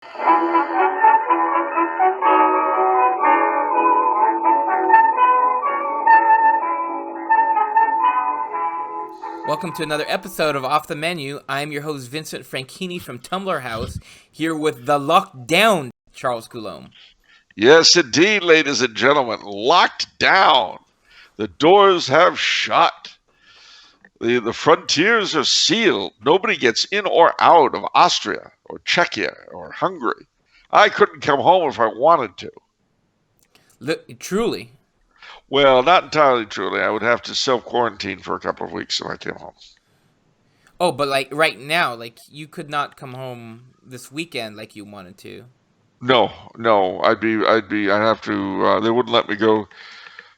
Welcome to another episode of Off the Menu. I'm your host, Vincent Franchini from Tumblr House, here with the lockdown Charles Coulombe. Yes, indeed, ladies and gentlemen. Locked down. The doors have shut. The frontiers are sealed. Nobody gets in or out of Austria or Czechia or Hungary. I couldn't come home if I wanted to. Truly. Well, not entirely truly. I would have to self-quarantine for a couple of weeks if I came home. Oh, but like right now, like you could not come home this weekend like you wanted to. No. I'd have to, they wouldn't let me go.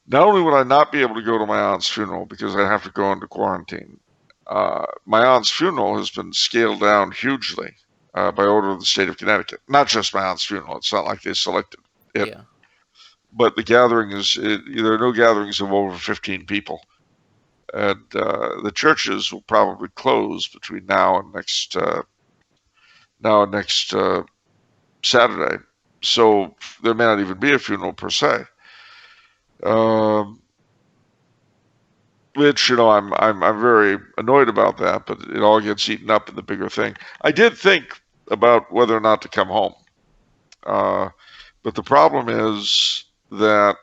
Not only would I not be able to go to my aunt's funeral because I'd have to go into quarantine, my aunt's funeral has been scaled down hugely by order of the state of Connecticut. Not just my aunt's funeral. It's not like they selected it. Yeah. But the gathering there are no gatherings of over 15 people. And the churches will probably close between now and next Saturday. So there may not even be a funeral per se. Which, I'm very annoyed about that, but it all gets eaten up in the bigger thing. I did think about whether or not to come home. But the problem is that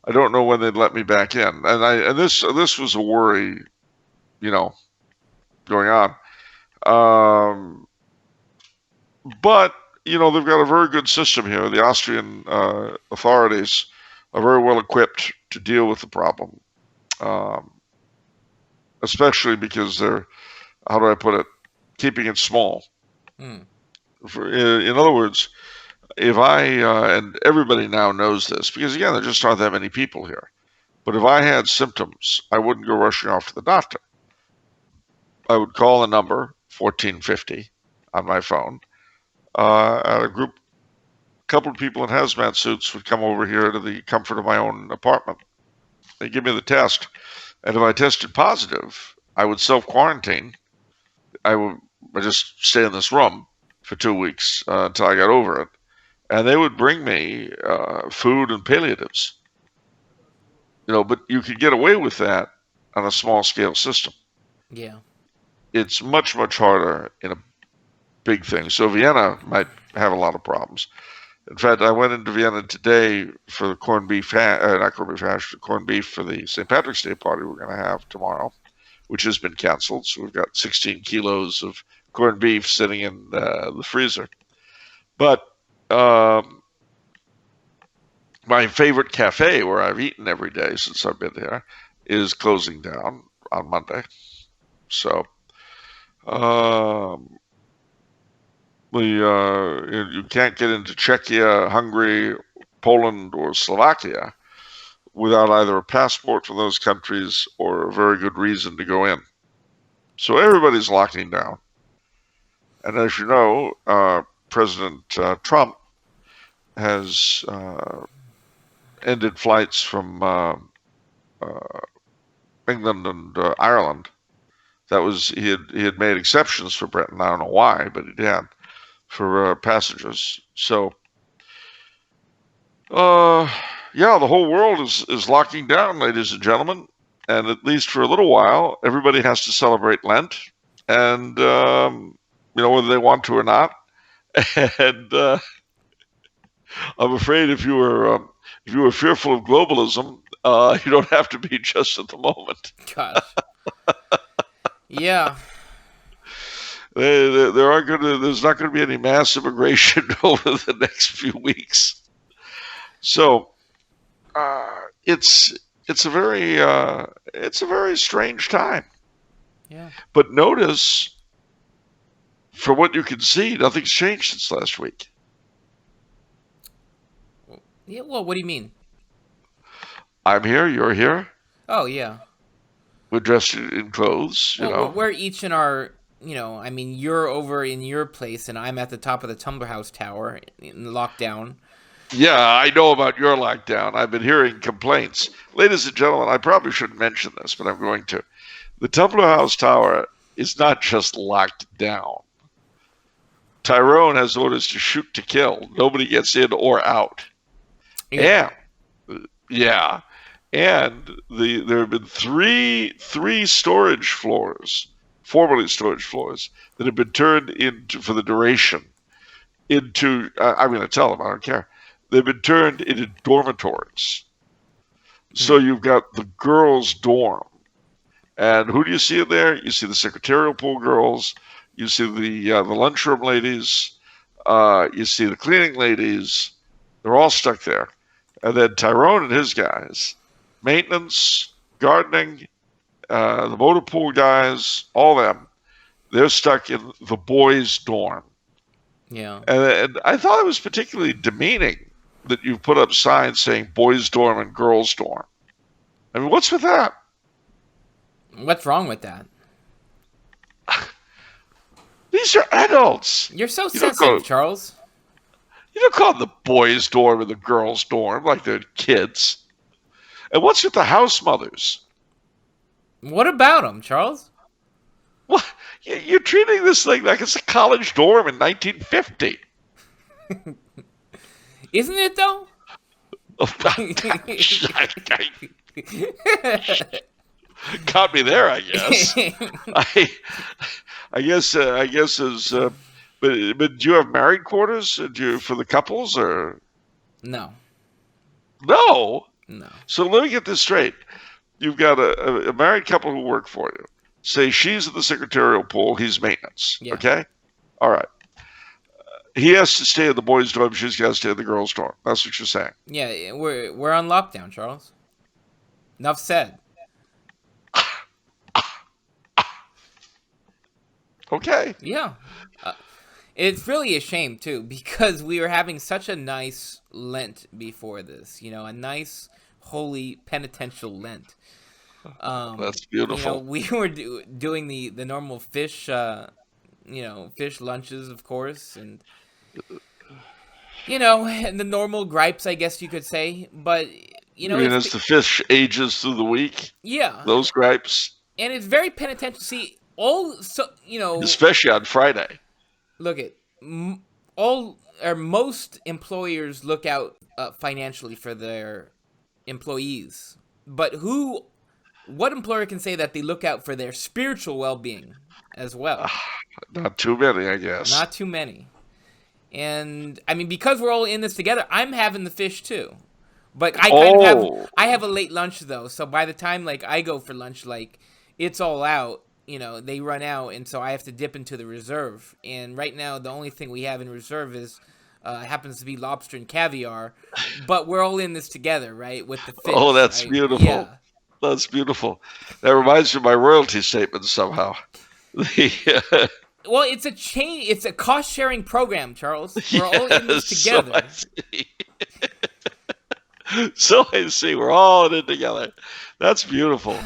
I don't know when they'd let me back in. And this was a worry, going on. But, they've got a very good system here. The Austrian authorities are very well equipped to deal with the problem, especially because they're, how do I put it, keeping it small. In other words, if and everybody now knows this, because again, there just aren't that many people here. But if I had symptoms, I wouldn't go rushing off to the doctor. I would call the number 1450 on my phone. A couple of people in hazmat suits would come over here to the comfort of my own apartment. They give me the test. And if I tested positive, I would self-quarantine. I just stay in this room for 2 weeks until I got over it. And they would bring me food and palliatives. But you could get away with that on a small-scale system. Yeah. It's much, much harder in a big thing. So Vienna might have a lot of problems. In fact, I went into Vienna today for the corned beef for the St. Patrick's Day party we're going to have tomorrow, which has been canceled. So we've got 16 kilos of corned beef sitting in the freezer. But my favorite cafe where I've eaten every day since I've been there is closing down on Monday. So you can't get into Czechia, Hungary, Poland, or Slovakia without either a passport from those countries or a very good reason to go in. So everybody's locking down. And as you know, President Trump has ended flights from England and Ireland. He had made exceptions for Britain. I don't know why, but he did for passengers. So, the whole world is locking down, ladies and gentlemen, and at least for a little while, everybody has to celebrate Lent, and whether they want to or not. And I'm afraid if you were fearful of globalism, you don't have to be just at the moment. Gosh. Yeah. There's not going to be any mass immigration over the next few weeks. So it's a very strange time. Yeah. But notice, for what you can see, nothing's changed since last week. Yeah. Well, what do you mean? I'm here. You're here. Oh yeah. We're dressed in clothes. We're each in our. You're over in your place, and I'm at the top of the Tumblr House tower in lockdown. Yeah, I know about your lockdown. I've been hearing complaints. Ladies and gentlemen, I probably shouldn't mention this, but I'm going to. The Tumblr House tower is not just locked down. Tyrone has orders to shoot to kill. Nobody gets in or out. Yeah. And and there have been three storage floors, formerly storage floors, that have been turned into, for the duration, into. I'm going to tell them. I don't care. They've been turned into dormitories. So you've got the girls' dorm, and who do you see in there? You see the secretarial pool girls. You see the lunchroom ladies. You see the cleaning ladies. They're all stuck there. And then Tyrone and his guys, maintenance, gardening, the motor pool guys, all them, they're stuck in the boys' dorm. Yeah. And I thought it was particularly demeaning that you put up signs saying boys' dorm and girls' dorm. I mean, what's with that? What's wrong with that? These are adults. You're so sensitive, Charles. You don't call them the boys' dorm and the girls' dorm like they're kids. And what's with the house mothers? What about them, Charles? What? You're treating this thing like it's a college dorm in 1950. Isn't it, though? Caught me there, I guess. I guess is. But do you have married quarters for the couples or? No. No. No. So let me get this straight. You've got a married couple who work for you. Say she's at the secretarial pool, he's maintenance. Yeah. Okay? All right. He has to stay in the boys' dorm, she's got to stay in the girls' dorm. That's what you're saying. Yeah, we're on lockdown, Charles. Enough said. Okay. Yeah. It's really a shame, too, because we were having such a nice Lent before this. You know, a nice, holy, penitential Lent. That's beautiful. You know, we were doing the normal fish, fish lunches, of course, and, and the normal gripes, I guess you could say. But, as the fish ages through the week? Yeah. Those gripes? And it's very penitential. See, especially on Friday. Look at most employers look out financially for their employees, but what employer can say that they look out for their spiritual well-being as well? Not too many, I guess. Not too many. And I mean, because we're all in this together, I'm having the fish too. But I have a late lunch though, so by the time I go for lunch, it's all out. They run out, and so I have to dip into the reserve. And right now, the only thing we have in reserve is happens to be lobster and caviar. But we're all in this together, right? With the fish. Oh, that's beautiful. Yeah. That's beautiful. That reminds me of my royalty statement somehow. Well, it's a chain. It's a cost-sharing program, Charles. We're all in this together. So I see. We're all in it together. That's beautiful.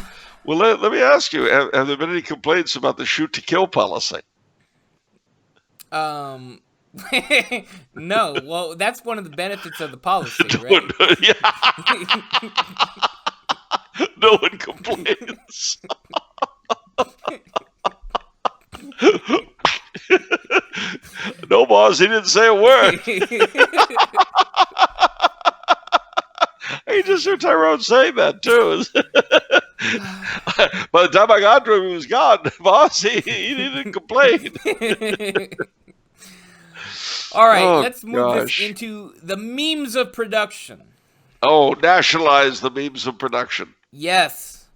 Well, let me ask you, have there been any complaints about the shoot-to-kill policy? No. Well, that's one of the benefits of the policy, right? No one complains. No, boss, he didn't say a word. I just heard Tyrone saying that, too. By the time I got to him, he was gone. Boss, he didn't complain. All right, let's move this into the memes of production. Oh, nationalize the memes of production. Yes.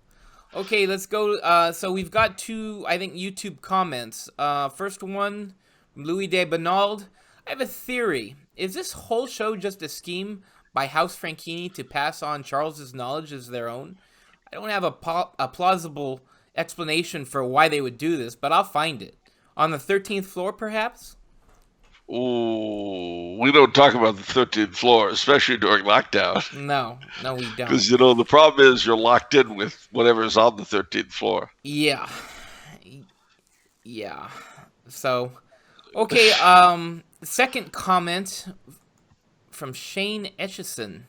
Okay, let's go. So we've got two, I think, YouTube comments. First one, Louis de Bonald. I have a theory. Is this whole show just a scheme by House Franchini to pass on Charles's knowledge as their own? I don't have a plausible explanation for why they would do this, but I'll find it. On the 13th floor, perhaps? Ooh, we don't talk about the 13th floor, especially during lockdown. No, we don't. Because, the problem is you're locked in with whatever's on the 13th floor. Yeah. So, okay, second comment from Shane Etchison.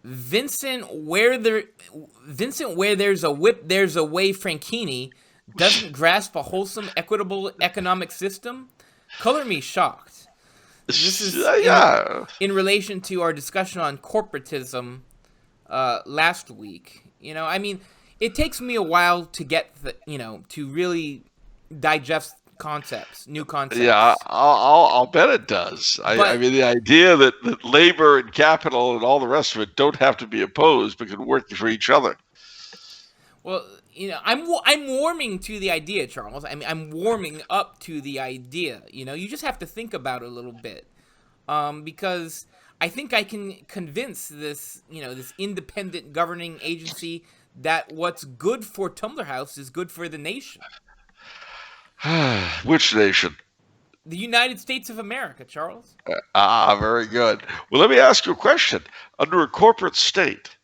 Vincent, where there's a whip, there's a way. Franchini doesn't grasp a wholesome, equitable economic system. color me shocked. This is in relation to our discussion on corporatism last week. I mean, it takes me a while to get to really digest new concepts. Yeah, I'll bet it does. I mean, the idea that labor and capital and all the rest of it don't have to be opposed, but can work for each other. Well, I'm warming to the idea, Charles. I mean, I'm warming up to the idea. You just have to think about it a little bit, because I think I can convince this independent governing agency that what's good for Tumbler House is good for the nation. Which nation? The United States of America, Charles. Very good. Well, let me ask you a question. Under a corporate state,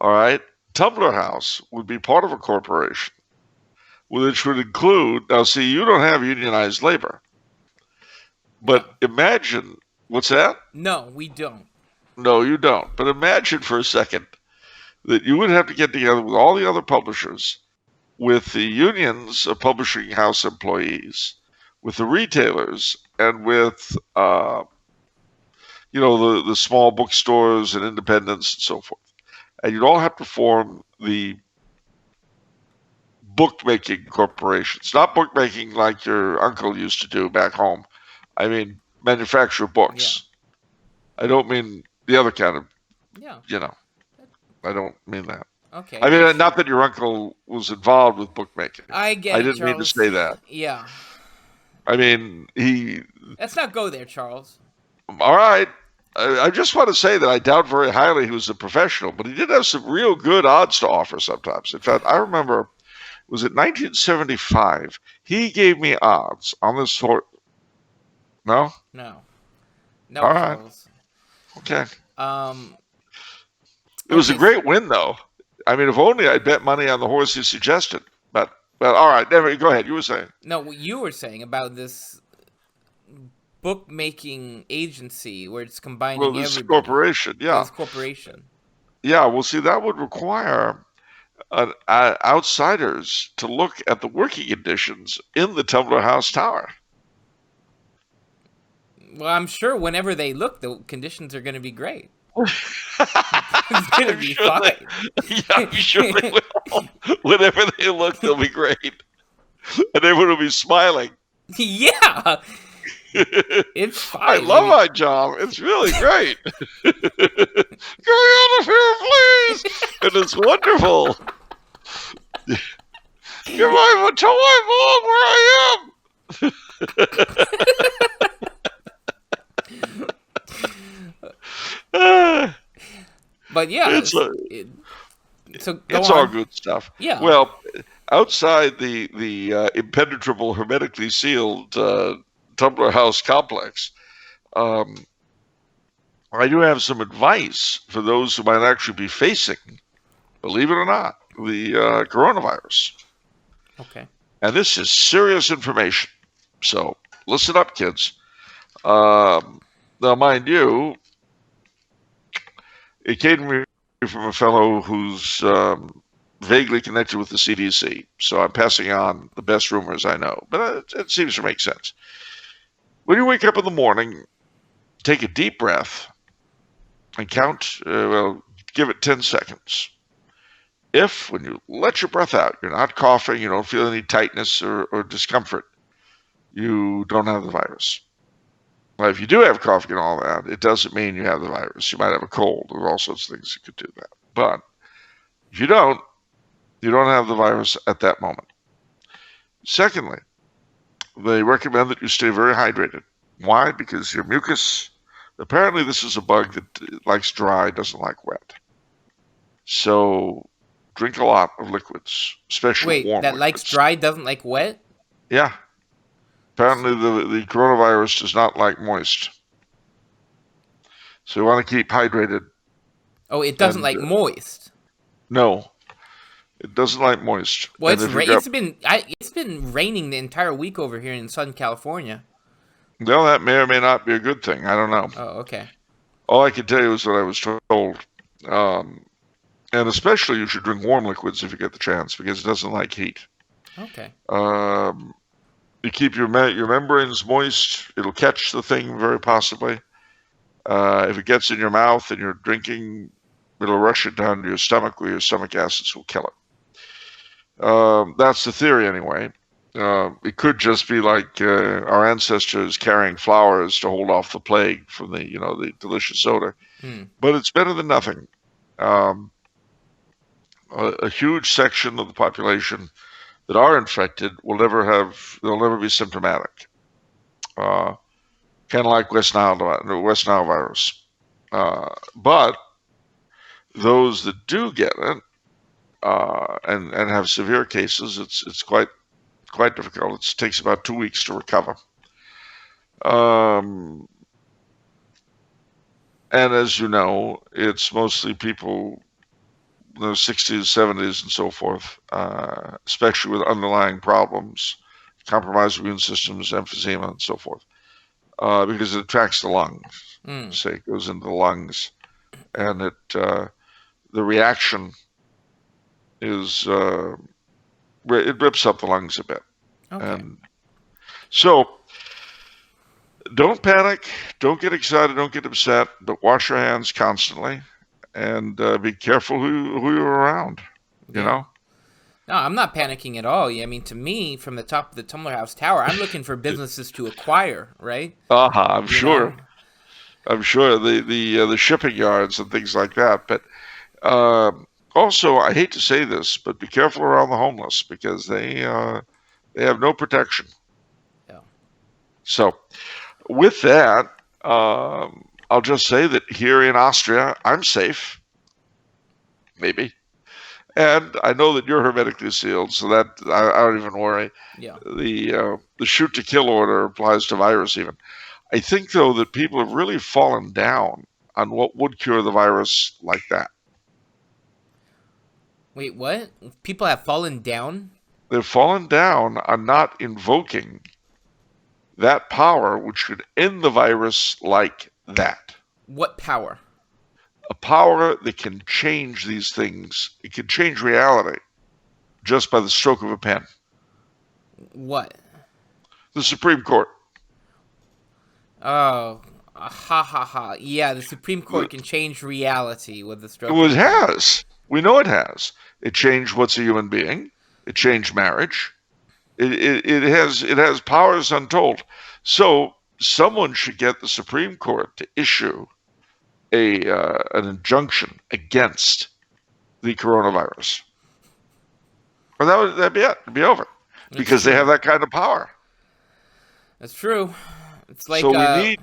all right, Tumbler House would be part of a corporation, which would include, now see, you don't have unionized labor, but imagine, what's that? No, we don't. No, you don't. But imagine for a second that you would have to get together with all the other publishers, with the unions of publishing house employees, with the retailers, and with the small bookstores and independents and so forth. And you'd all have to form the bookmaking corporations. Not bookmaking like your uncle used to do back home. I mean, manufacture books. Yeah. I don't mean the other kind of, I don't mean that. Okay. I mean, not that your uncle was involved with bookmaking. I get it, I didn't Charles. mean to say that. Yeah. I mean, Let's not go there, Charles. All right. I just want to say that I doubt very highly he was a professional, but he did have some real good odds to offer sometimes. In fact, I remember, was it 1975? He gave me odds on this sort. No? No, all right. Charles. Okay. It was a great win, though. I mean, if only I'd bet money on the horse you suggested. But all right. Never. Go ahead. You were saying. No, what you were saying about this bookmaking agency where it's combining this everybody. Corporation, yeah. This corporation. Yeah, well, see, that would require outsiders to look at the working conditions in the Tumbler House Tower. Well, I'm sure whenever they look, the conditions are going to be great. It's going to be fine. I'm sure they will. Whenever they look, they'll be great. And everyone will be smiling. Yeah. It's fine. I love my job. It's really great. Go out of here, please. And it's wonderful. You might even tell my mom where I am. But yeah, it's all good stuff. Yeah. Well, outside the impenetrable, hermetically sealed Tumbler House complex, I do have some advice for those who might actually be facing, believe it or not, the coronavirus. Okay. And this is serious information. So listen up, kids. Now, mind you, it came to me from a fellow who's vaguely connected with the CDC. So I'm passing on the best rumors I know. But it seems to make sense. When you wake up in the morning, take a deep breath and count, give it 10 seconds. If, when you let your breath out, you're not coughing, you don't feel any tightness or discomfort, you don't have the virus. Well, if you do have coughing and all that, it doesn't mean you have the virus. You might have a cold. There are all sorts of things that could do that. But if you don't have the virus at that moment. Secondly, they recommend that you stay very hydrated. Why? Because your mucus, apparently this is a bug that likes dry, doesn't like wet. So drink a lot of liquids, especially warm liquids. That likes dry, doesn't like wet? Yeah. Apparently the coronavirus does not like moist. So you want to keep hydrated. Oh, it doesn't like moist? No. It doesn't like moist. Well, it's been raining the entire week over here in Southern California. Well, that may or may not be a good thing. I don't know. Oh, okay. All I can tell you is what I was told. And especially you should drink warm liquids if you get the chance, because it doesn't like heat. Okay. You keep your membranes moist. It'll catch the thing very possibly. If it gets in your mouth and you're drinking, it'll rush it down to your stomach, where your stomach acids will kill it. That's the theory, anyway. It could just be like our ancestors carrying flowers to hold off the plague from the delicious odor. But it's better than nothing. A huge section of the population that are infected they'll never be symptomatic. Kind of like West Nile virus. But those that do get it and have severe cases, it's quite difficult. It takes about 2 weeks to recover. And as you know, it's mostly people in the 60s, 70s, and so forth, especially with underlying problems, compromised immune systems, emphysema, and so forth, because it attracts the lungs. Say it goes into the lungs, and the reaction is it rips up the lungs a bit. Okay. And so don't panic, don't get excited, don't get upset, but wash your hands constantly, and be careful who you're around. Yeah. You know. No, I'm not panicking at all. I mean, to me, from the top of the Tumbler House Tower, I'm looking for businesses to acquire, right? I'm sure. I'm sure the shipping yards and things like that. But also, I hate to say this, but be careful around the homeless, because they have no protection. Yeah. So, with that, I'll just say that here in Austria, I'm safe. Maybe. And I know that you're hermetically sealed, so that I don't even worry. Yeah. The shoot to kill order applies to virus even. I think, though, that people have really fallen down on what would cure the virus like that. Wait, what? People have fallen down? They've fallen down on not invoking that power which could end the virus like that. What power? A power that can change these things. It can change reality just by the stroke of a pen. What? The Supreme Court. Oh, ha ha ha. Yeah, the Supreme Court can change reality with the stroke. Well, it has. We know it has. It changed what's a human being. It changed marriage. It has powers untold. So someone should get the Supreme Court to issue an injunction against the coronavirus. And that'd be it. It'd be over. Because they have that kind of power. That's true. It's like so we need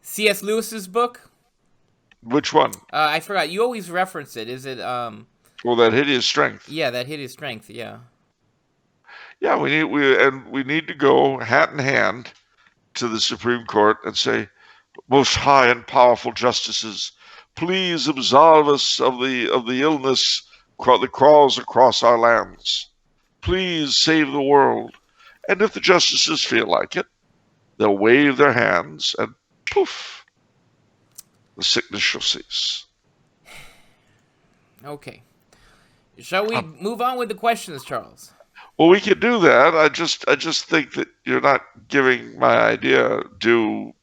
C.S. Lewis's book. Which one? I forgot. You always reference it. Is it Well, That Hideous Strength. Yeah, That Hideous Strength, yeah. Yeah, we need to go hat in hand to the Supreme Court and say, most high and powerful justices, please absolve us of the illness that crawls across our lands. Please save the world. And if the justices feel like it, they'll wave their hands and poof, the sickness shall cease. Okay. Shall we move on with the questions, Charles? Well, we can do that. I just think that you're not giving my idea due,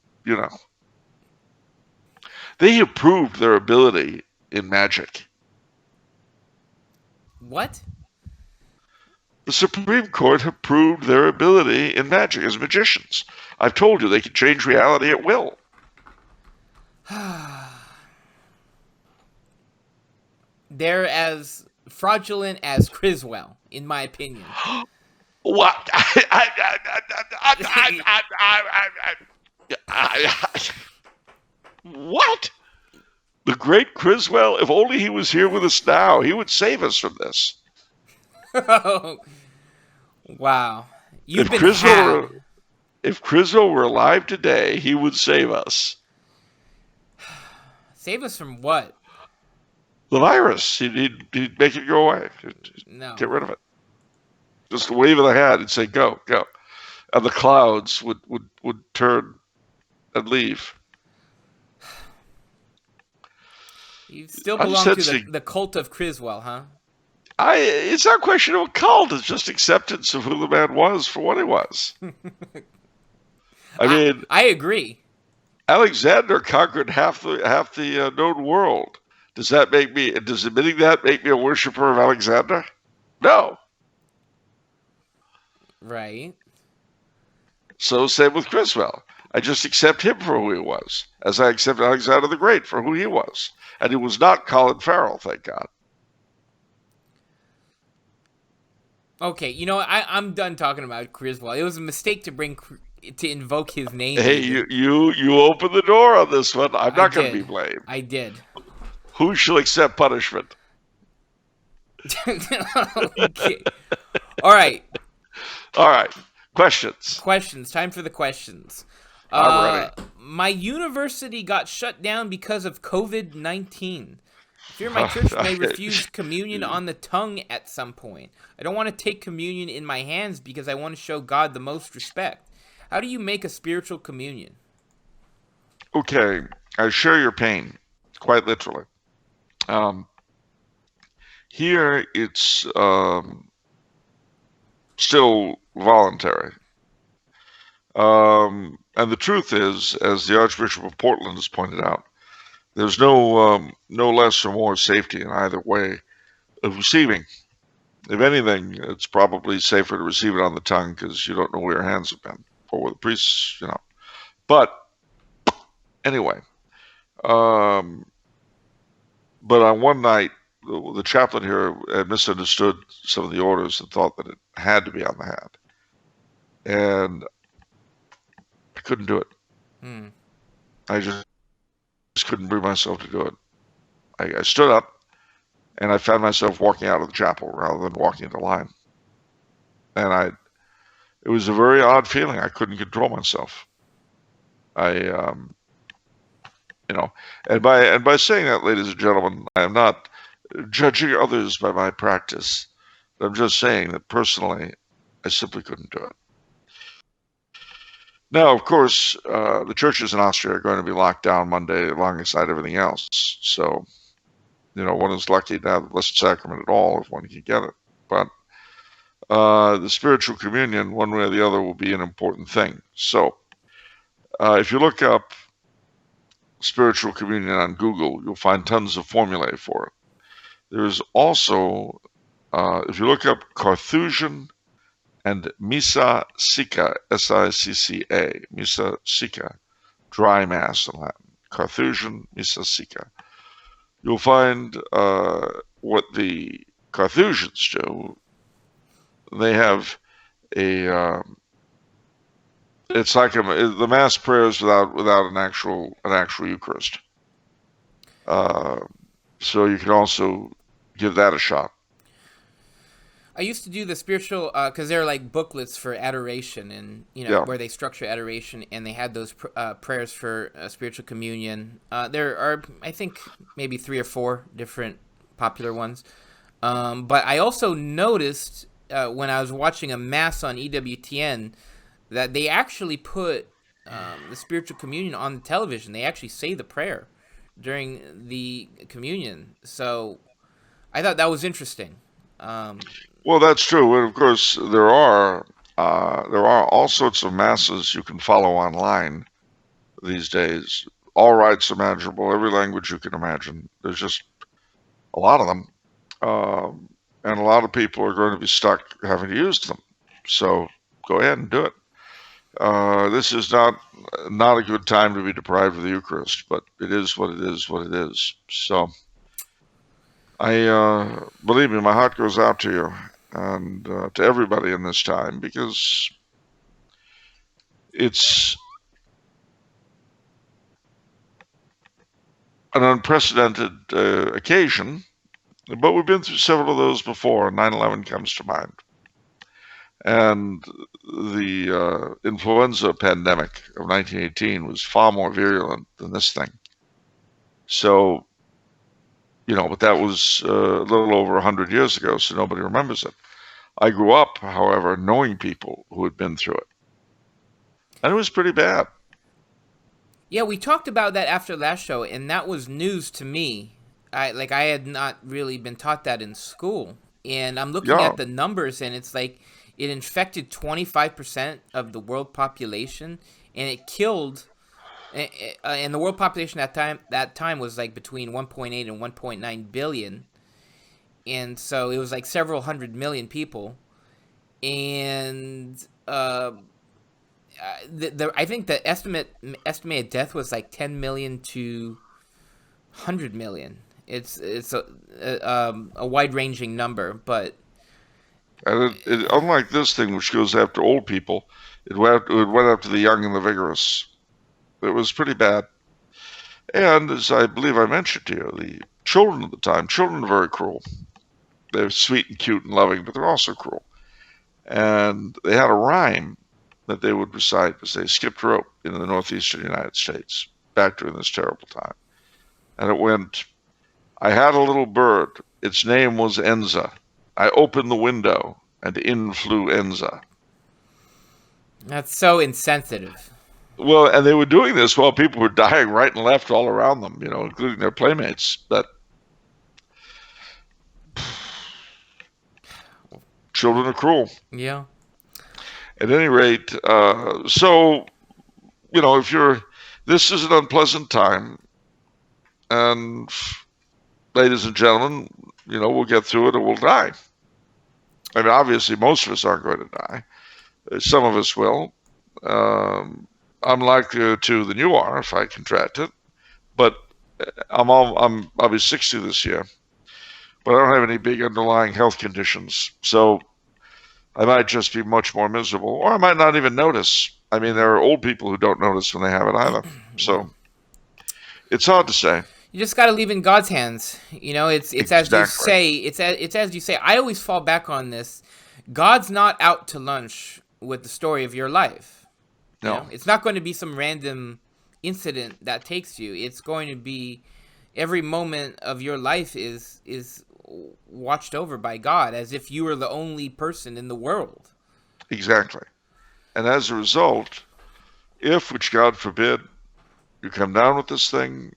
They approved their ability in magic. What? The Supreme Court approved their ability in magic as magicians. I've told you they can change reality at will. They're as fraudulent as Criswell, in my opinion. What? What? The great Criswell? If only he was here with us now, he would save us from this. Wow. If Criswell were alive today, he would save us. Save us from what? The virus. He'd make it go away. No. Get rid of it. Just a wave of the hand and say, go, go. And the clouds would turn and leave. You still belong to the cult of Criswell, huh? It's not a question of a cult. It's just acceptance of who the man was for what he was. I mean, I agree. Alexander conquered half the known world. Does admitting that make me a worshiper of Alexander? No. Right. So same with Criswell. I just accept him for who he was, as I accept Alexander the Great for who he was. And he was not Colin Farrell, thank God. Okay, I'm done talking about Criswell. It was a mistake to invoke his name. Hey, you opened the door on this one. I'm not going to be blamed. I did. Who shall accept punishment? Okay. All right. Questions. Time for the questions. I'm ready. My university got shut down because of COVID-19. I fear my church may refuse communion on the tongue at some point. I don't want to take communion in my hands because I want to show God the most respect. How do you make a spiritual communion? Okay, I share your pain, quite literally. Here it's still voluntary. And the truth is, as the Archbishop of Portland has pointed out, there's no less or more safety in either way of receiving. If anything, it's probably safer to receive it on the tongue because you don't know where your hands have been or where the priests, But anyway, but on one night, the chaplain here had misunderstood some of the orders and thought that it had to be on the hand. And I couldn't do it. I just couldn't bring myself to do it. I stood up and I found myself walking out of the chapel rather than walking into line. And it was a very odd feeling. I couldn't control myself. And by saying that, ladies and gentlemen, I am not judging others by my practice. I'm just saying that personally, I simply couldn't do it. Now, of course, the churches in Austria are going to be locked down Monday alongside everything else. So, one is lucky to have the Blessed Sacrament at all if one can get it. But the spiritual communion, one way or the other, will be an important thing. So, if you look up spiritual communion on Google, you'll find tons of formulae for it. There is also, if you look up Carthusian and Missa Sicca, S-I-C-C-A, Missa Sicca, dry mass in Latin, Carthusian, Missa Sicca, you'll find what the Carthusians do. They have it's like the mass prayers without an actual Eucharist. So you can also give that a shot. I used to do the spiritual, because they're like booklets for adoration, and where they structure adoration, and they had those prayers for spiritual communion. There are, I think, maybe 3 or 4 different popular ones. But I also noticed when I was watching a mass on EWTN that they actually put the spiritual communion on the television. They actually say the prayer during the communion. So I thought that was interesting. Well, that's true. And of course, there are all sorts of masses you can follow online these days. All rites imaginable, every language you can imagine. There's just a lot of them. And a lot of people are going to be stuck having to use them. So go ahead and do it. This is not a good time to be deprived of the Eucharist, but it is what it is. So believe me, my heart goes out to you and to everybody in this time, because it's an unprecedented occasion, but we've been through several of those before. 9/11 comes to mind. And the influenza pandemic of 1918 was far more virulent than this thing. So, but that was a little over 100 years ago, so nobody remembers it. I grew up, however, knowing people who had been through it. And it was pretty bad. Yeah, we talked about that after last show, and that was news to me. I had not really been taught that in school. And I'm looking Yeah. at the numbers, and it's like it infected 25% of the world population, and it killed. And the world population at that time was like between 1.8 and 1.9 billion, and so it was like several hundred million people. And I think the estimated death was like 10 million to 100 million. It's a wide ranging number, but And unlike this thing, which goes after old people, it went after the young and the vigorous. It was pretty bad. And as I believe I mentioned to you, the children at the time, children are very cruel. They're sweet and cute and loving, but they're also cruel. And they had a rhyme that they would recite as they skipped rope in the northeastern United States back during this terrible time. And it went, I had a little bird. Its name was Enza. I opened the window, and in flew Enza. that's so insensitive. Well, and they were doing this while people were dying right and left all around them, including their playmates. But children are cruel. Yeah. At any rate, so, this is an unpleasant time. And ladies and gentlemen, we'll get through it or we'll die. I mean, obviously, most of us aren't going to die. Some of us will. I'm likelier to than you are if I contract it. But I'll be 60 this year. But I don't have any big underlying health conditions. So I might just be much more miserable. Or I might not even notice. I mean, there are old people who don't notice when they have it either. So it's hard to say. You just got to leave in God's hands. It's Exactly. as you say. It's as you say. I always fall back on this. God's not out to lunch with the story of your life. No. It's not going to be some random incident that takes you. It's going to be every moment of your life is watched over by God, as if you were the only person in the world. Exactly. And as a result, if, which God forbid, you come down with this thing,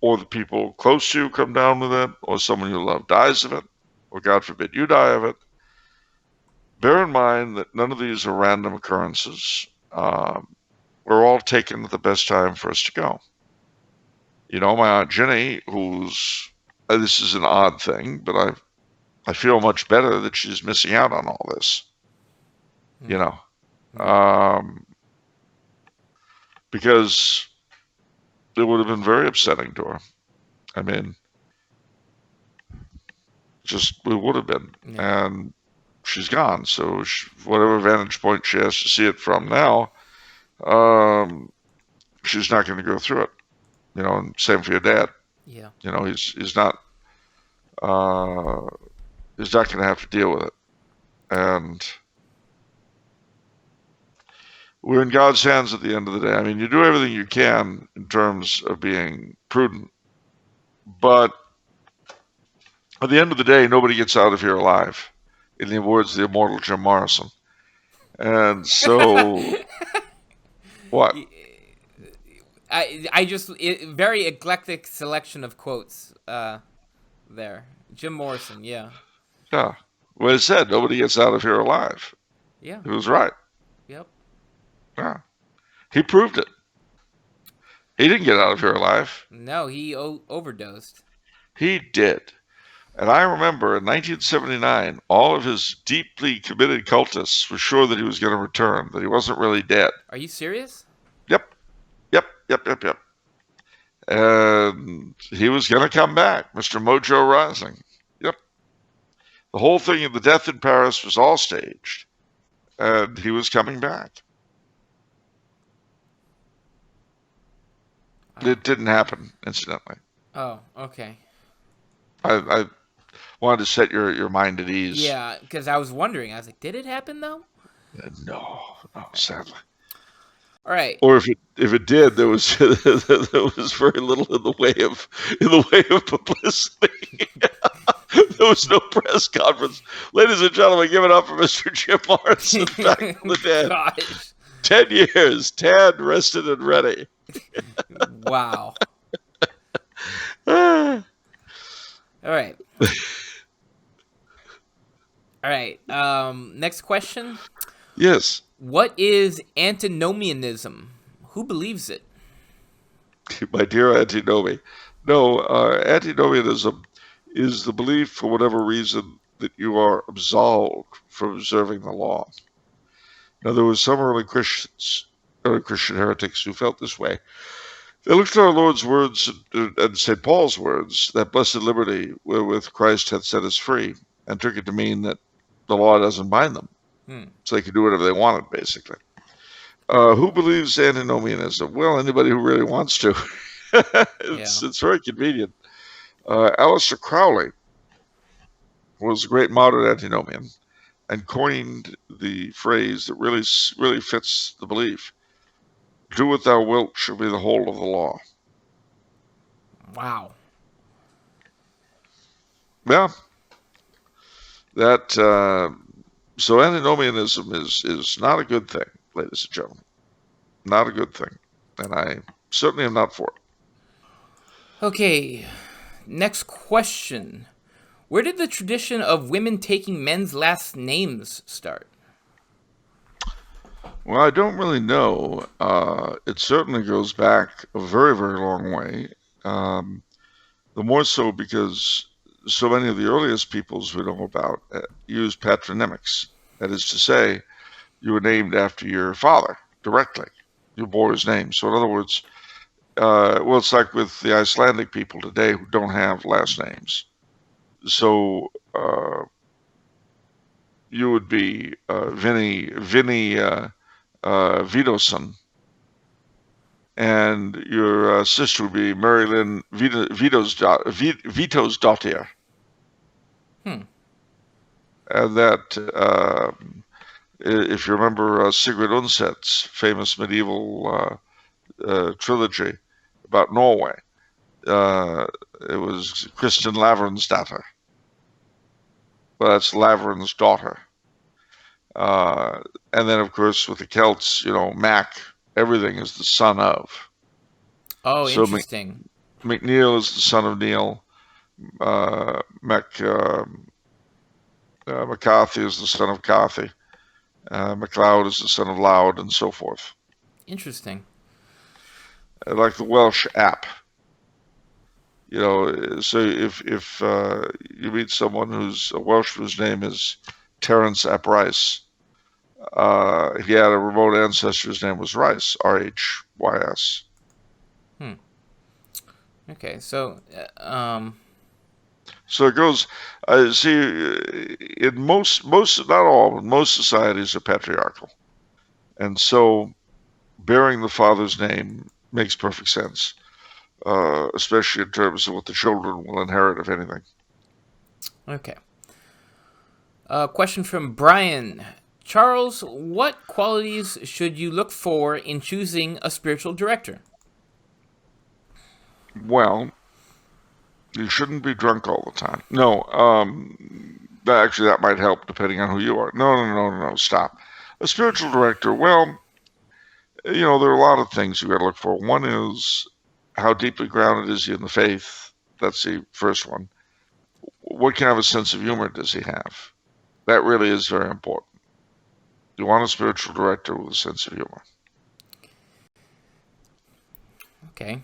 or the people close to you come down with it, or someone you love dies of it, or God forbid you die of it, bear in mind that none of these are random occurrences. We're all taken at the best time for us to go. My Aunt Jenny, this is an odd thing, but I feel much better that she's missing out on all this. Because it would have been very upsetting to her. I mean, it would have been. Yeah. And she's gone. So whatever vantage point she has to see it from now, she's not going to go through it. And same for your dad. Yeah. He's not going to have to deal with it. And we're in God's hands at the end of the day. I mean, you do everything you can in terms of being prudent, but at the end of the day, nobody gets out of here alive, in the words of the immortal Jim Morrison. And so, what? Very eclectic selection of quotes there. Jim Morrison, yeah. Yeah. Well, it said nobody gets out of here alive. Yeah. He was right. Yep. Yeah. He proved it. He didn't get out of here alive. No, he overdosed. He did. And I remember in 1979, all of his deeply committed cultists were sure that he was going to return, that he wasn't really dead. Are you serious? Yep. And he was going to come back, Mr. Mojo Rising. Yep. The whole thing of the death in Paris was all staged, and he was coming back. It didn't happen, incidentally. Oh, okay. I wanted to set your mind at ease. Yeah, because I was wondering. I was like, did it happen though? No, sadly. All right. Or if it did, there was very little in the way of publicity. There was no press conference. Ladies and gentlemen, give it up for Mr. Jim Morrison back from the dead. Gosh. 10 years, tan, rested, and ready. Wow. All right. All right. Next question. Yes. What is antinomianism? Who believes it? My dear antinomy. No, antinomianism is the belief, for whatever reason, that you are absolved from observing the law. Now, there were some early Christians, early Christian heretics who felt this way. They looked at our Lord's words and St. Paul's words, that blessed liberty wherewith Christ hath set us free, and took it to mean that the law doesn't bind them. So they could do whatever they wanted, basically. Who believes antinomianism? Well, anybody who really wants to. It's very convenient. Aleister Crowley was a great modern antinomian and coined the phrase that really fits the belief. Do what thou wilt shall be the whole of the law. Wow. Yeah. That so antinomianism is not a good thing, ladies and gentlemen. Not a good thing. And I certainly am not for it. Okay. Next question. Where did the tradition of women taking men's last names start? Well, I don't really know. It certainly goes back a very, very long way. The more so because so many of the earliest peoples we know about used patronymics. That is to say, you were named after your father directly. You bore his name. So in other words, well, it's like with the Icelandic people today who don't have last names. So you would be Vinny Vidosson, and your sister would be Marilyn Vito's daughter. And that, if you remember Sigrid Undset's famous medieval trilogy about Norway, it was Kristin Lavransdatter. Well, that's Lavran's daughter. And then, of course, with the Celts, Mac, everything is the son of. Oh, so interesting. McNeil is the son of Neil. McCarthy is the son of Carthy. MacLeod is the son of Loud, and so forth. Interesting. Like the Welsh app. So if you meet someone who's a Welsh whose name is Terence Ap Rice, he had a remote ancestor whose name was Rice, R-H-Y-S. Okay, so so it goes. See, in most, not all, but most societies are patriarchal, and so bearing the father's name makes perfect sense, especially in terms of what the children will inherit, if anything. Okay. Question from Brian. Charles, what qualities should you look for in choosing a spiritual director? Well, you shouldn't be drunk all the time. No, actually that might help depending on who you are. No, stop. A spiritual director, well, there are a lot of things you got to look for. One is how deeply grounded is he in the faith? That's the first one. What kind of a sense of humor does he have? That really is very important. You want a spiritual director with a sense of humor. Okay.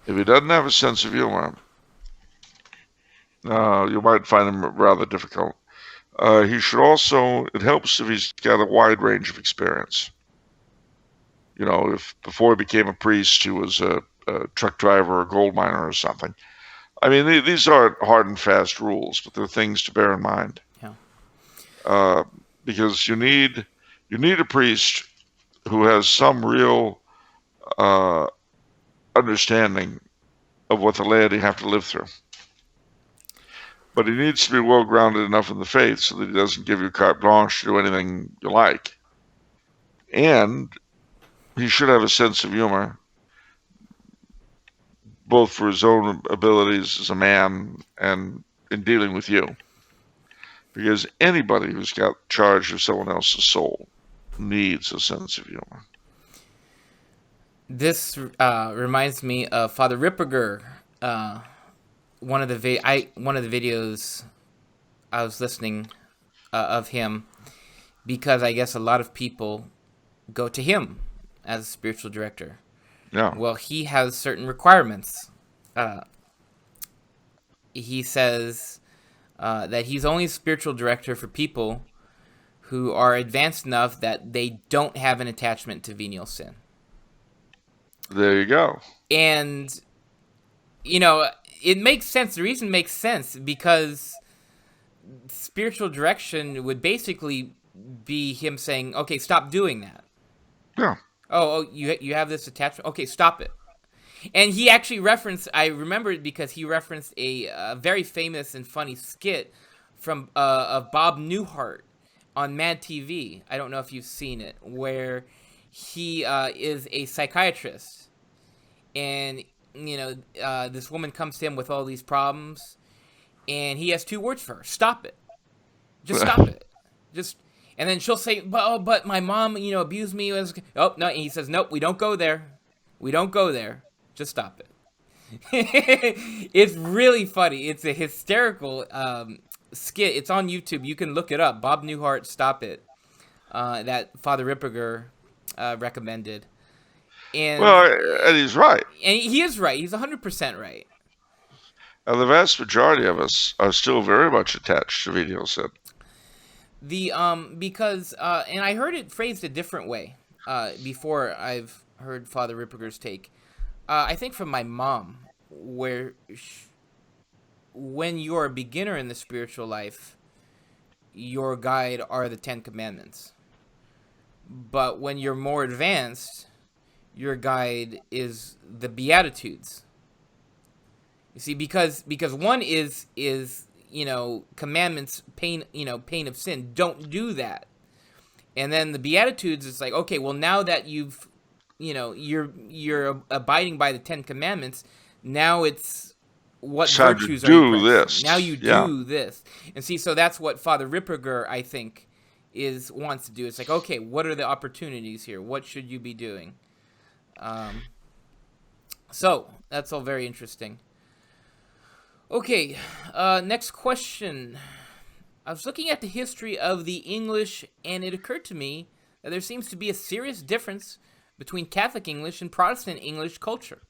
If he doesn't have a sense of humor, you might find him rather difficult. He should also, it helps if he's got a wide range of experience. If before he became a priest, he was a truck driver or a gold miner or something. I mean, these aren't hard and fast rules, but they're things to bear in mind. Yeah. Because you need a priest who has some real understanding of what the laity have to live through. But he needs to be well grounded enough in the faith so that he doesn't give you carte blanche to do anything you like. And he should have a sense of humor, both for his own abilities as a man and in dealing with you. Because anybody who's got charge of someone else's soul needs a sense of humor. This reminds me of Father Ripperger. One of the videos I was listening of him, because I guess a lot of people go to him as a spiritual director. Yeah. Well, he has certain requirements. He says that he's only a spiritual director for people who are advanced enough that they don't have an attachment to venial sin. There you go. And, you know, it makes sense. The reason it makes sense because spiritual direction would basically be him saying, okay, stop doing that. Yeah. Oh, you have this attachment? Okay, stop it. And he actually referenced, I remember it because he referenced a very famous and funny skit from of Bob Newhart on Mad TV. I don't know if you've seen it, where he is a psychiatrist. And, you know, this woman comes to him with all these problems. And he has 2 words for her. Stop it. Just stop it. And then she'll say, but my mom, you know, abused me. Oh, no. And he says, nope, we don't go there. We don't go there. Just stop it. It's really funny. It's a hysterical skit. It's on YouTube. You can look it up. Bob Newhart, Stop It. That Father Ripperger recommended. And, and he's right. And he is right. He's 100% right. And the vast majority of us are still very much attached to venial sin. Because and I heard it phrased a different way before I've heard Father Ripperger's take. I think from my mom, where when you're a beginner in the spiritual life, your guide are the 10 Commandments. But when you're more advanced, your guide is the Beatitudes. You see, because one is you know, commandments, pain of sin. Don't do that. And then the Beatitudes is like, okay, well, now that you've, you know, you're abiding by the 10 Commandments, now it's what virtues are you practicing? Now you do this. And see, so that's what Father Ripperger, I think, wants to do. It's like, okay, what are the opportunities here? What should you be doing? So that's all very interesting. Okay, next question. I was looking at the history of the English, and it occurred to me that there seems to be a serious difference between Catholic English and Protestant English culture.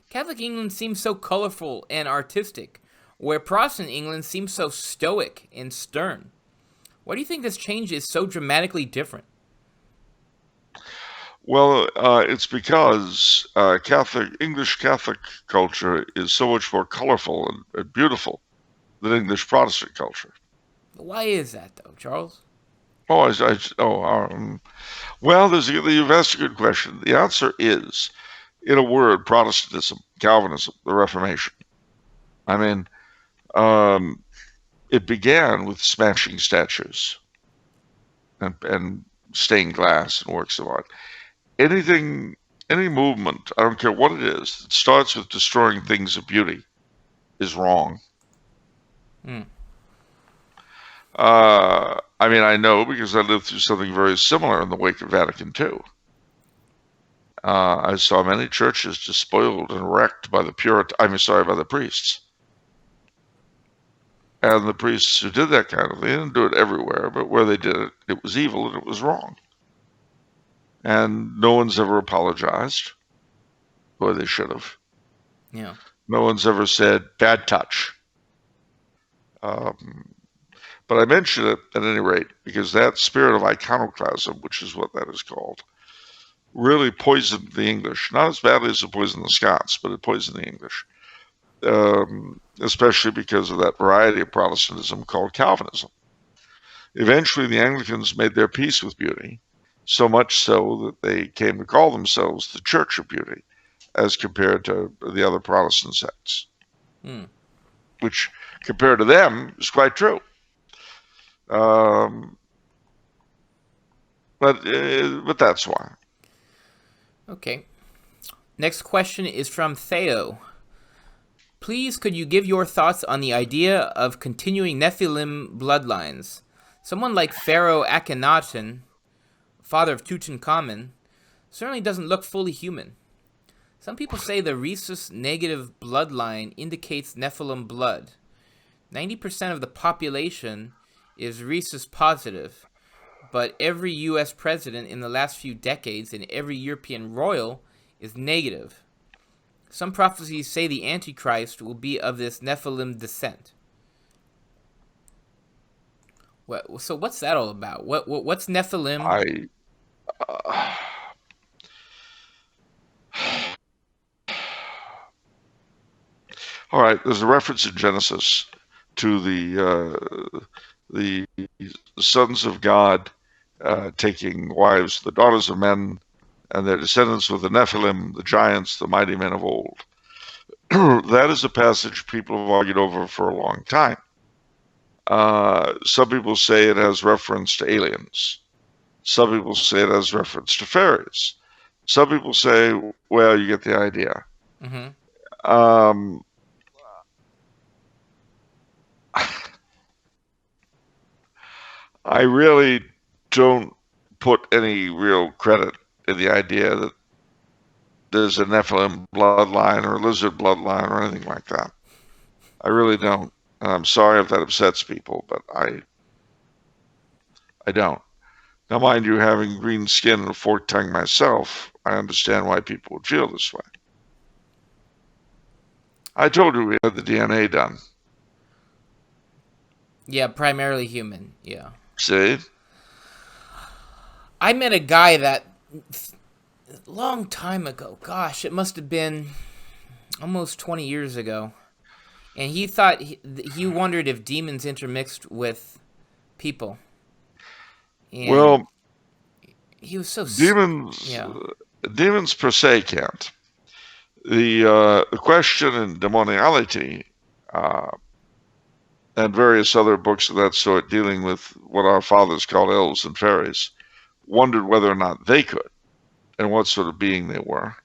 Catholic England seems so colorful and artistic, where Protestant England seems so stoic and stern. Why do you think this change is so dramatically different? Well, it's because English Catholic culture is so much more colorful and beautiful than English Protestant culture. Why is that, though, Charles? Well, you've asked a good question. The answer is, in a word, Protestantism, Calvinism, the Reformation. I mean, it began with smashing statues and stained glass and works of art. Any movement, I don't care what it is, that starts with destroying things of beauty is wrong. I mean, I know because I lived through something very similar in the wake of Vatican II. I saw many churches despoiled and wrecked by the priests. And the priests who did that kind of thing, they didn't do it everywhere, but where they did it, it was evil and it was wrong. And no one's ever apologized. Boy, they should have. Yeah. No one's ever said, bad touch. But I mention it at any rate because that spirit of iconoclasm, which is what that is called, really poisoned the English. Not as badly as it poisoned the Scots, but it poisoned the English. Especially because of that variety of Protestantism called Calvinism. Eventually, the Anglicans made their peace with beauty, so much so that they came to call themselves the Church of Beauty, as compared to the other Protestant sects, which, compared to them, is quite true. But that's why. Okay. Next question is from Theo. Please, could you give your thoughts on the idea of continuing Nephilim bloodlines? Someone like Pharaoh Akhenaten, father of Tutankhamun, certainly doesn't look fully human. Some people say the rhesus negative bloodline indicates Nephilim blood. 90% of the population is rhesus positive, but every U.S. president in the last few decades and every European royal is negative. Some prophecies say the Antichrist will be of this Nephilim descent. So what's that all about? What's Nephilim? All right, there's a reference in Genesis to the sons of God taking wives, the daughters of men, and their descendants were the Nephilim, the giants, the mighty men of old. That is a passage people have argued over for a long time. Some people say it has reference to aliens. Some people say it has reference to fairies. Some people say, well, you get the idea. Mm-hmm. I really don't put any real credit in the idea that there's a Nephilim bloodline or a lizard bloodline or anything like that. I really don't. And I'm sorry if that upsets people, but I don't. Now, mind you, having green skin and a forked tongue myself, I understand why people would feel this way. I told you we had the DNA done. Yeah, primarily human, yeah. See? I met a guy that a long time ago, gosh, it must have been almost 20 years ago, and he thought, he wondered if demons intermixed with people. And well, he was so demons per se can't. The question in demoniality and various other books of that sort dealing with what our fathers called elves and fairies wondered whether or not they could and what sort of being they were.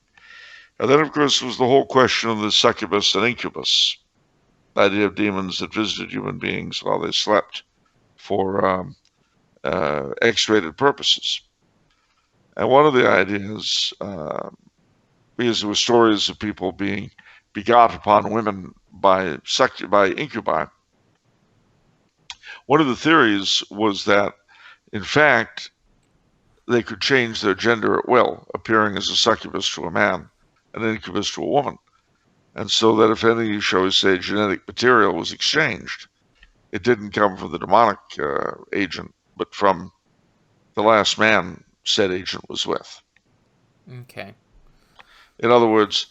And then, of course, was the whole question of the succubus and incubus, the idea of demons that visited human beings while they slept for X-rated purposes. And one of the ideas, because there were stories of people being begot upon women by incubi, one of the theories was that, in fact, they could change their gender at will, appearing as a succubus to a man, an incubus to a woman. And so that if any, shall we say, genetic material was exchanged, it didn't come from the demonic agent, but from the last man said agent was with. Okay. In other words,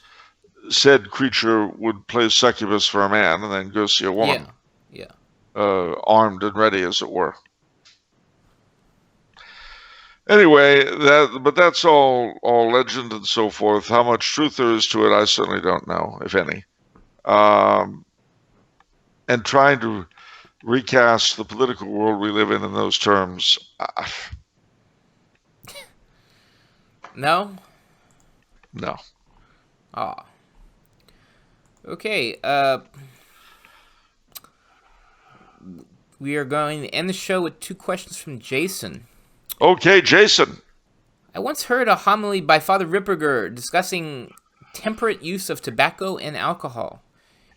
said creature would play succubus for a man and then go see a woman. Yeah. Armed and ready, as it were. Anyway, but that's all legend and so forth. How much truth there is to it, I certainly don't know, if any. And trying to recast the political world we live in those terms. No? No. Ah. Okay, we are going to end the show with 2 questions from Jason. Okay, Jason. I once heard a homily by Father Ripperger discussing temperate use of tobacco and alcohol.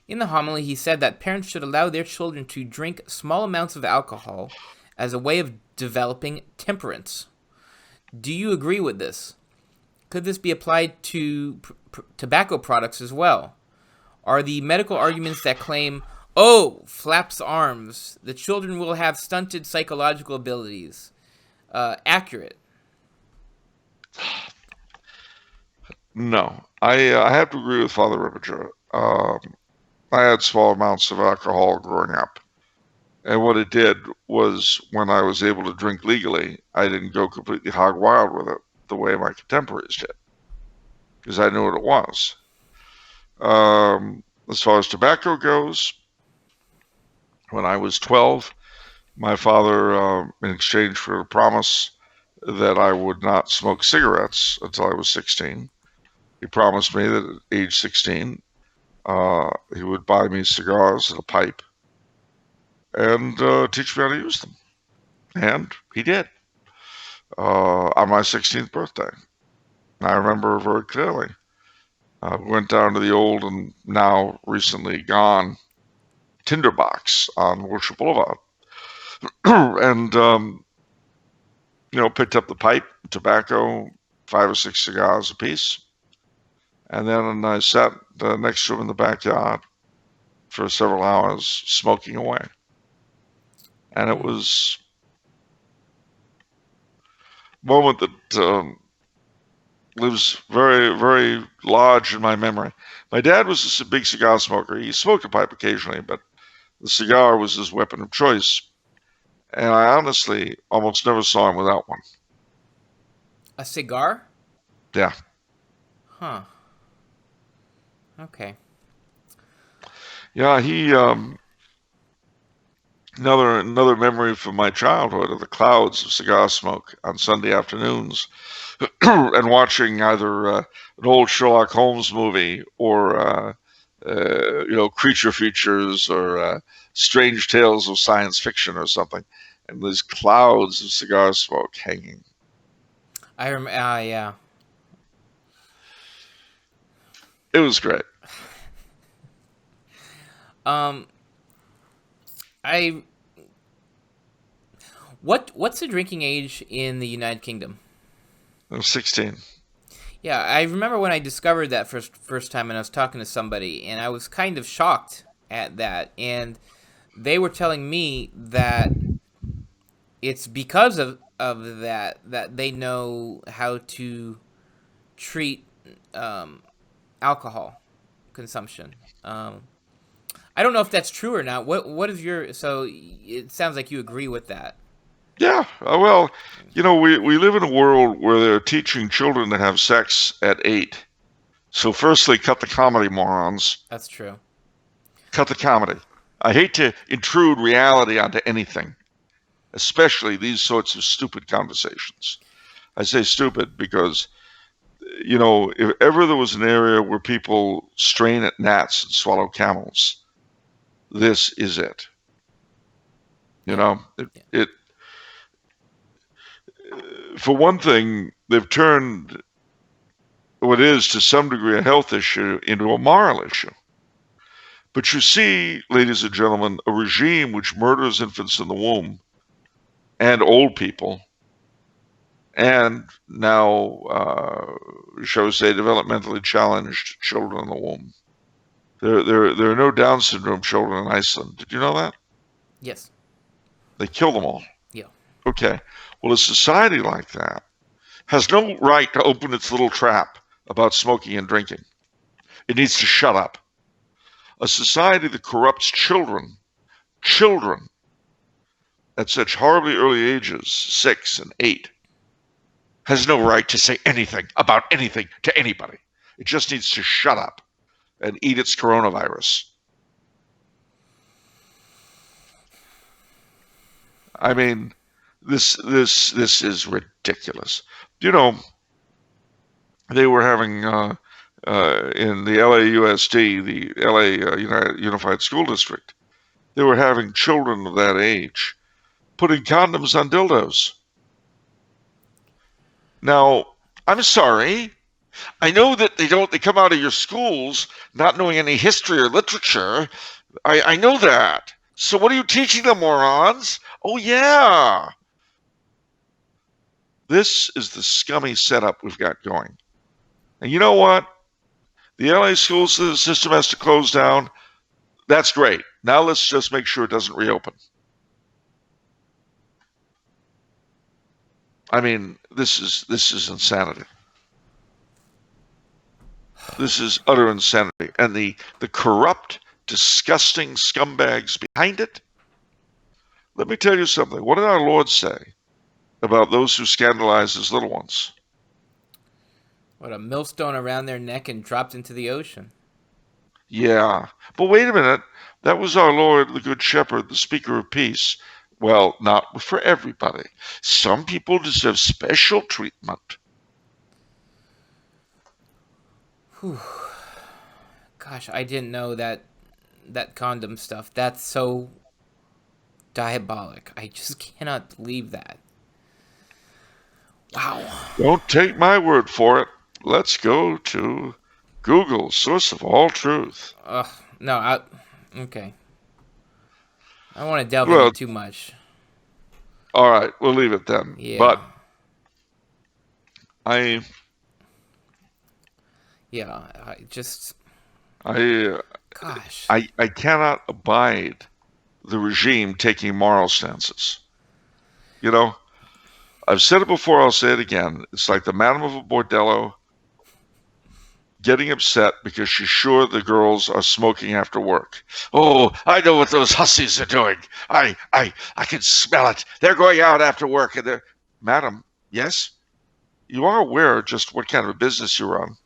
In the homily, he said that parents should allow their children to drink small amounts of alcohol as a way of developing temperance. Do you agree with this? Could this be applied to tobacco products as well? Are the medical arguments that claim, oh, flaps arms, the children will have stunted psychological abilities, accurate? No. I have to agree with Father Ripperger. I had small amounts of alcohol growing up. And what it did was, when I was able to drink legally, I didn't go completely hog wild with it the way my contemporaries did, because I knew what it was. As far as tobacco goes, when I was 12, my father, in exchange for a promise that I would not smoke cigarettes until I was 16, he promised me that at age 16, he would buy me cigars and a pipe and teach me how to use them. And he did, on my 16th birthday. And I remember very clearly. We went down to the old and now recently gone Tinderbox on Wilshire Boulevard. and picked up the pipe, tobacco, 5 or 6 cigars apiece, and then I sat next to him in the backyard for several hours, smoking away. And it was a moment that lives very, very large in my memory. My dad was a big cigar smoker. He smoked a pipe occasionally, but the cigar was his weapon of choice. And I honestly almost never saw him without one. A cigar? Yeah. Huh. Okay. Yeah, he another memory from my childhood of the clouds of cigar smoke on Sunday afternoons and watching either an old Sherlock Holmes movie or creature features or strange tales of science fiction or something, and these clouds of cigar smoke hanging. I remember. Yeah. It was great. What's the drinking age in the United Kingdom? I was 16. Yeah, I remember when I discovered that first time, and I was talking to somebody, and I was kind of shocked at that, and they were telling me that it's because of that they know how to treat alcohol consumption. I don't know if that's true or not. What is your? So it sounds like you agree with that. Yeah, well, we live in a world where they're teaching children to have sex at 8. So firstly, cut the comedy, morons. That's true. Cut the comedy. I hate to intrude reality onto anything, especially these sorts of stupid conversations. I say stupid because, if ever there was an area where people strain at gnats and swallow camels, this is it. It for one thing, they've turned what is to some degree a health issue into a moral issue. But you see, ladies and gentlemen, a regime which murders infants in the womb and old people, and now, shall we say, developmentally challenged children in the womb. There are no Down syndrome children in Iceland. Did you know that? Yes. They kill them all. Yeah. Okay. Well, a society like that has no right to open its little trap about smoking and drinking. It needs to shut up. A society that corrupts children at such horribly early ages, 6 and 8, has no right to say anything about anything to anybody. It just needs to shut up and eat its coronavirus. I mean, this is ridiculous. They were having in the LAUSD, the LA Unified School District, they were having children of that age putting condoms on dildos. Now, I'm sorry. I know that they come out of your schools not knowing any history or literature. I know that. So what are you teaching them, morons? Oh, yeah. This is the scummy setup we've got going. And you know what? The LA school system has to close down. That's great. Now let's just make sure it doesn't reopen. I mean, this is insanity. This is utter insanity. And the corrupt, disgusting scumbags behind it. Let me tell you something. What did our Lord say about those who scandalize his little ones? What, a millstone around their neck and dropped into the ocean? Yeah. But wait a minute. That was our Lord, the Good Shepherd, the speaker of peace. Well, not for everybody. Some people deserve special treatment. Whew. Gosh, I didn't know that condom stuff. That's so diabolic. I just cannot believe that. Wow. Don't take my word for it. Let's go to Google, source of all truth. No, okay. I don't want to delve into too much. All right, we'll leave it then. Yeah. But I gosh. I cannot abide the regime taking moral stances. You know, I've said it before, I'll say it again. It's like the madam of a bordello getting upset because she's sure the girls are smoking after work. Oh, I know what those hussies are doing. I can smell it. They're going out after work and they're... Madam, yes? You are aware just what kind of a business you run.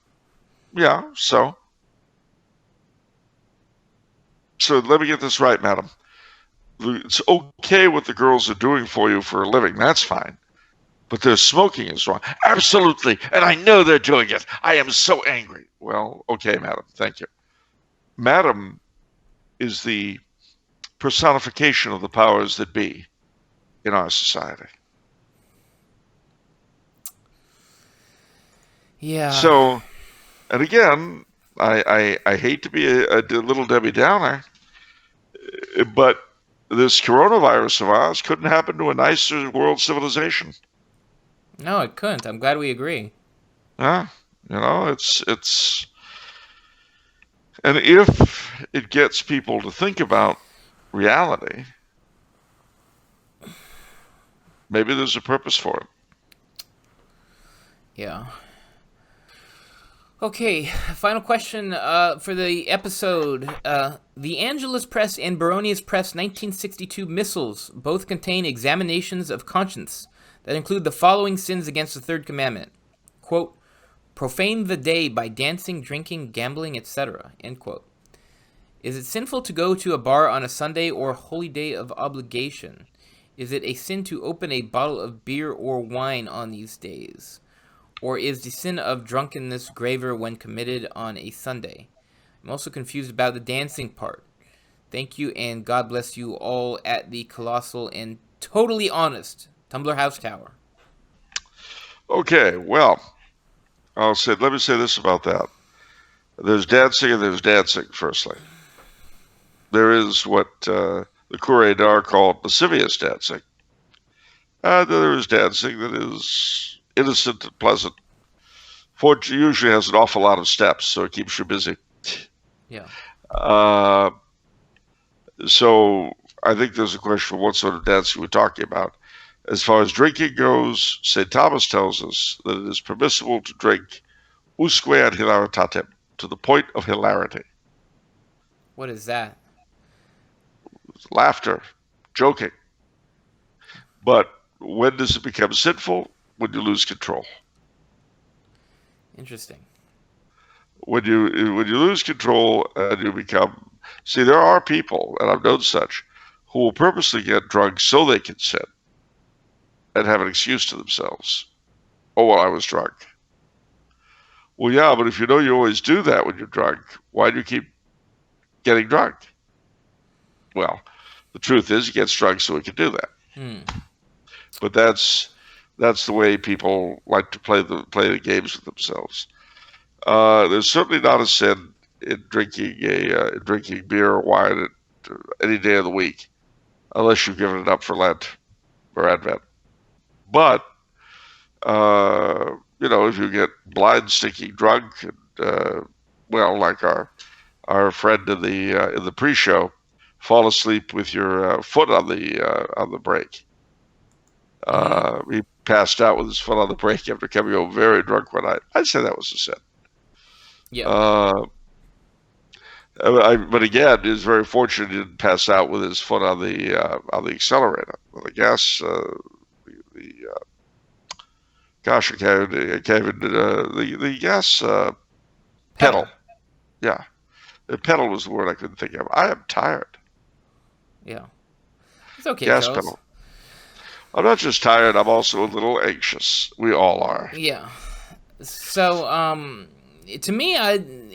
Yeah, so let me get this right, madam. It's okay what the girls are doing for you for a living. That's fine. But their smoking is wrong. Absolutely. And I know they're doing it. I am so angry. Well, okay, madam. Thank you. Madam is the personification of the powers that be in our society. Yeah. So, and again, I hate to be a little Debbie Downer, but this coronavirus of ours couldn't happen to a nicer world civilization. No, it couldn't. I'm glad we agree. Yeah, it's, and if it gets people to think about reality, maybe there's a purpose for it. Yeah. Okay, final question for the episode. The Angelus Press and Baronius Press 1962 missals both contain examinations of conscience that include the following sins against the third commandment. Quote, profane the day by dancing, drinking, gambling, etc. End quote. Is it sinful to go to a bar on a Sunday or holy day of obligation? Is it a sin to open a bottle of beer or wine on these days? Or is the sin of drunkenness graver when committed on a Sunday? I'm also confused about the dancing part. Thank you, and God bless you all at the colossal and totally honest Tumblr House Tower. Okay, well, let me say this about that. There's dancing and there's dancing, firstly. There is what the Courrier d'Art called lascivious dancing. There is dancing that is innocent and pleasant. It usually has an awful lot of steps, so it keeps you busy. Yeah. So I think there's a question of what sort of dancing we're talking about. As far as drinking goes, St. Thomas tells us that it is permissible to drink usque ad hilaritatem, to the point of hilarity. What is that? Laughter, joking. But when does it become sinful? When you lose control. Interesting. When you lose control and you become... See, there are people, and I've known such, who will purposely get drunk so they can sin and have an excuse to themselves. Oh, well, I was drunk. Well, yeah, but if you know you always do that when you're drunk, why do you keep getting drunk? Well, the truth is he gets drunk so he can do that. But that's the way people like to play the games with themselves. There's certainly not a sin in drinking beer or wine any day of the week, unless you've given it up for Lent or Advent. But if you get blind, stinking drunk, and like our friend in the pre-show, fall asleep with your foot on the brake. He passed out with his foot on the brake after coming home very drunk one night. I'd say that was a sin. Yeah. But again, he was very fortunate he didn't pass out with his foot on the accelerator, on the gas. Gosh, I can't even the gas pedal. Yeah, the pedal was the word I couldn't think of. I am tired. Yeah, it's okay. Gas Charles. pedal. I'm not just tired. I'm also a little anxious. We all are. Yeah. So, to me, I'm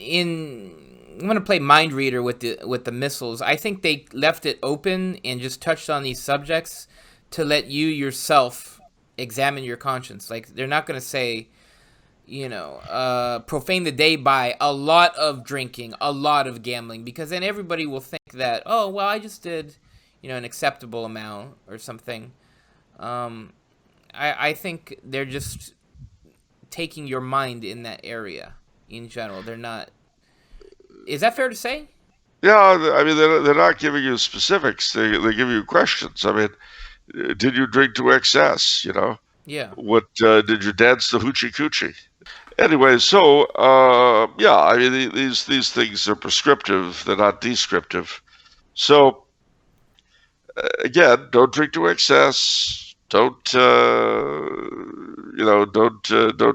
going to play mind reader with the missiles. I think they left it open and just touched on these subjects to let you yourself examine your conscience. Like, they're not going to say, profane the day by a lot of drinking, a lot of gambling, because then everybody will think that, oh, well, I just did, an acceptable amount or something. I think they're just taking your mind in that area in general. They're not. Is that fair to say? Yeah, I mean, they're not giving you specifics. They give you questions. I mean, did you drink to excess? Yeah. What did you dance the hoochie coochie? Anyway, so yeah, I mean, these things are prescriptive. They're not descriptive. So again, don't drink to excess. Don't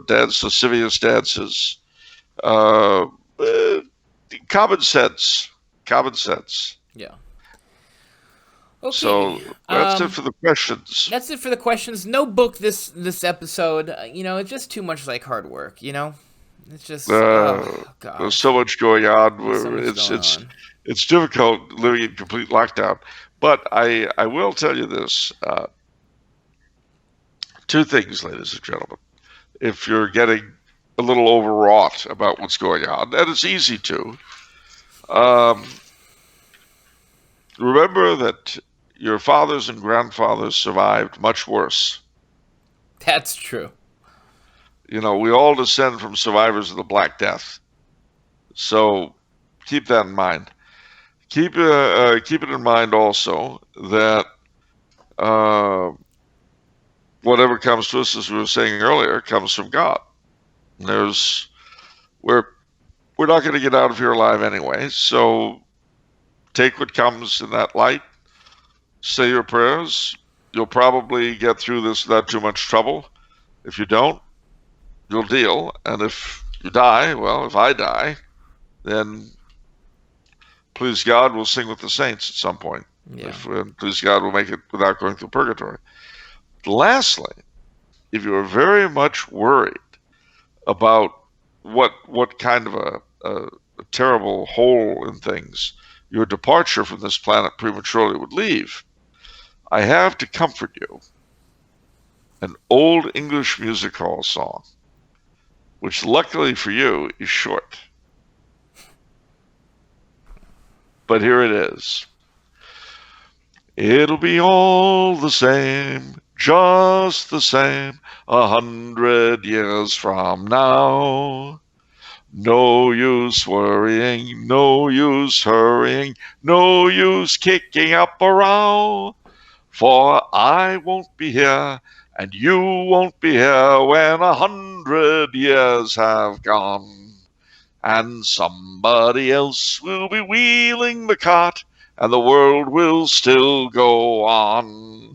dance lascivious dances. Uh, uh, Common sense. Common sense. Yeah. Okay. So that's it for the questions. That's it for the questions. No book this episode. It's just too much like hard work. It's just There's gosh, so much going on. there's so much It's going it's on. it's difficult living in complete lockdown. But I will tell you this: two things, ladies and gentlemen. If you're getting a little overwrought about what's going on, and it's easy to, um, remember that your fathers and grandfathers survived much worse. That's true. We all descend from survivors of the Black Death. So keep that in mind. Keep it in mind also that whatever comes to us, as we were saying earlier, comes from God. We're not going to get out of here alive anyway. So take what comes in that light. Say your prayers. You'll probably get through this without too much trouble. If you don't, you'll deal. And if you die, well, if I die, then please God, we'll sing with the saints at some point. Yeah. Please God, we'll make it without going through purgatory. Lastly, if you are very much worried about what kind of a terrible hole in things your departure from this planet prematurely would leave, I have to comfort you an old English music hall song, which luckily for you is short. But here it is. It'll be all the same, just the same, 100 years from now. No use worrying, no use hurrying, no use kicking up a row. For I won't be here, and you won't be here when 100 years have gone. And somebody else will be wheeling the cart, and the world will still go on.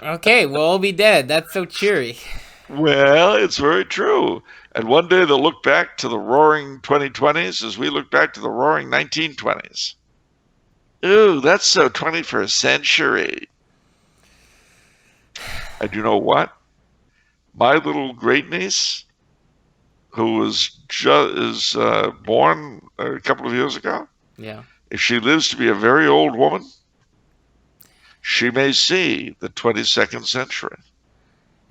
Okay, we'll all be dead. That's so cheery. Well, it's very true. And one day they'll look back to the roaring 2020s as we look back to the roaring 1920s. Ooh, that's so 21st century. And you know what? My little great niece, who was born a couple of years ago, Yeah. if she lives to be a very old woman, she may see the 22nd century.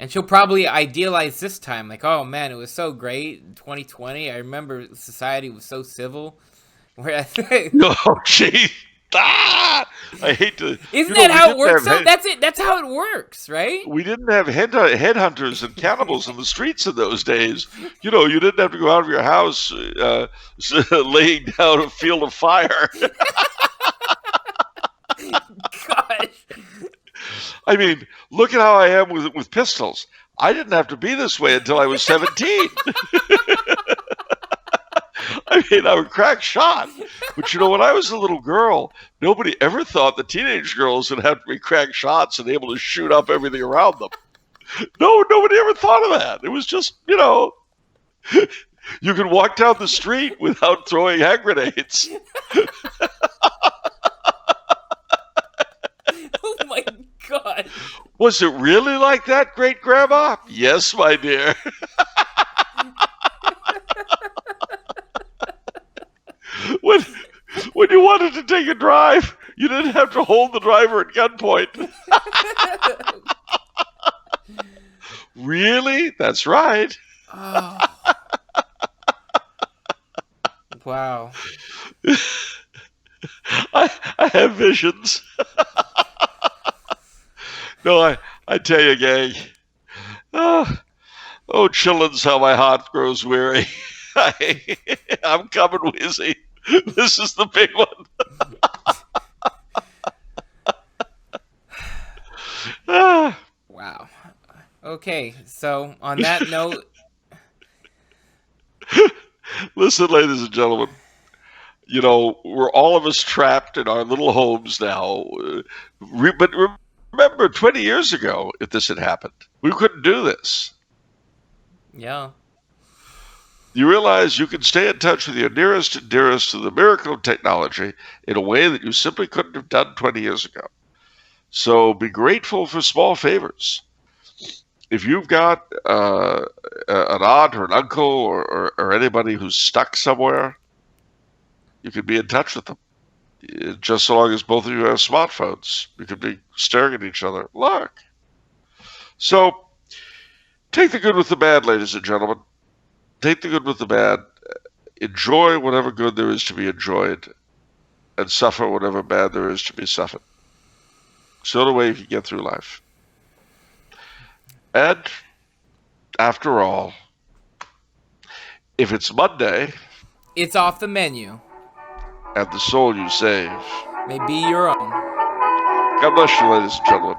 And she'll probably idealize this time, like, oh man, it was so great, 2020. I remember society was so civil. Oh, gee. I hate to. Isn't that how it works? That's it. That's how it works, right? We didn't have headhunters and cannibals in the streets in those days. You didn't have to go out of your house laying down a field of fire. Gosh. I mean, look at how I am with pistols. I didn't have to be this way until I was 17. I mean, I would crack shot. But when I was a little girl, nobody ever thought the teenage girls would have to be crack shots and able to shoot up everything around them. No, nobody ever thought of that. It was just, you could walk down the street without throwing hand grenades. Oh my God. Was it really like that, great grandma? Yes, my dear. When you wanted to take a drive, you didn't have to hold the driver at gunpoint. Really? That's right. Oh. Wow. I have visions. No, I tell you, gang. Oh, oh, chillins, how my heart grows weary. I'm coming, Wheezy. This is the big one. Ah. Wow. Okay, so on that note, Listen, ladies and gentlemen, you know, we're all of us trapped in our little homes now. But remember, 20 years ago, if this had happened, we couldn't do this. yeah. You realize you can stay in touch with your nearest and dearest through the miracle of technology in a way that you simply couldn't have done 20 years ago. So be grateful for small favors. If you've got an aunt or an uncle or anybody who's stuck somewhere, you can be in touch with them. Just so long as both of you have smartphones, you could be staring at each other. Look. So take the good with the bad, ladies and gentlemen. Take the good with the bad. Enjoy whatever good there is to be enjoyed, and suffer whatever bad there is to be suffered. So the way you can get through life. And after all, if it's Monday, It's off the menu. and the soul you save, May be your own. God bless you, ladies and gentlemen.